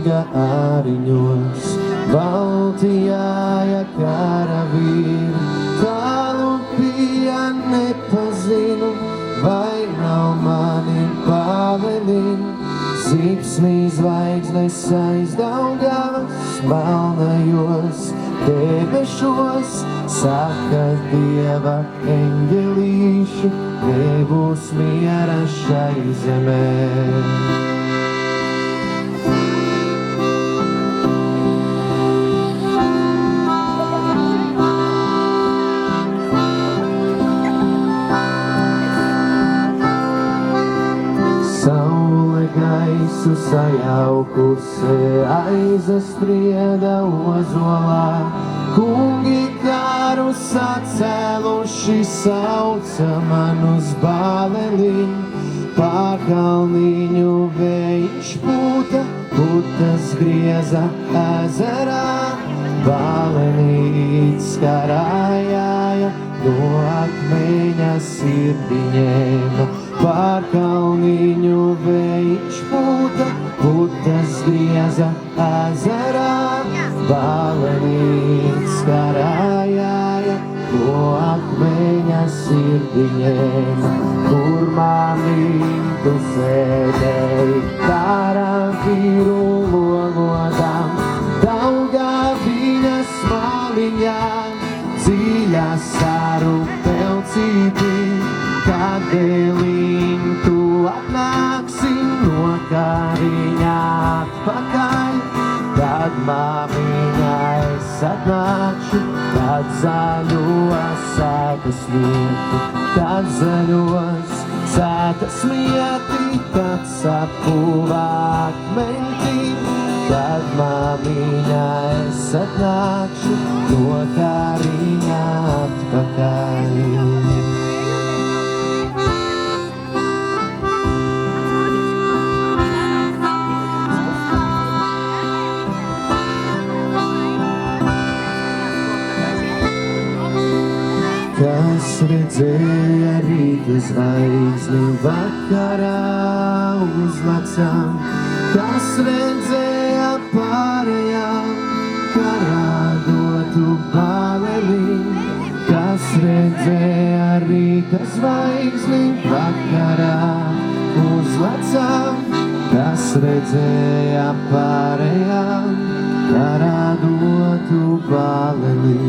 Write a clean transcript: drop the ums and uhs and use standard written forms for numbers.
sniega āriņos, Baltijā karavīri, tālu bija nepazinu, vai nav mani pavelin. Zipsnī zvaigznes aiz Daugavas, melnajos debešos, saka Dieva eņģelīši, nebūs miera šai zemē. Gaisu sajaukusi, aizasprieda ozolā, kungi karu sacēluši, sauca man uz Bālelin, pārkalniņu vējš pūta, putas grieza ezerā, Bālenīts karājāja, no akmeņa sirdi ņēma. Pārkalniņu vējš pūta, putas grieza ezerā, Bālenīts karājāja, no akmeņa sirdi ņēma. Kur māmītu sēdēji, karavīru lolodām, Daugaviņas maliņā, dziļā saru pelcītī, kad dēliņ tu atnāksi no kariņā atpakaļ. Kad māmiņā es atnākšu, tad zaļos sētas mieti, tad zaļos sētas mieti, tad sapūvā akmeņtī. Kad māmiņā es atnākšu, no kariņā atpakaļ. Kas redzēja rīta zvaigzni vakarā uz lecām, kas redzēja pārējām karā dotu Bālelī, kas redzēja rīta zvaigzni vakarā uz lecām, kas redzēja pārējām karā dotu Bālelī.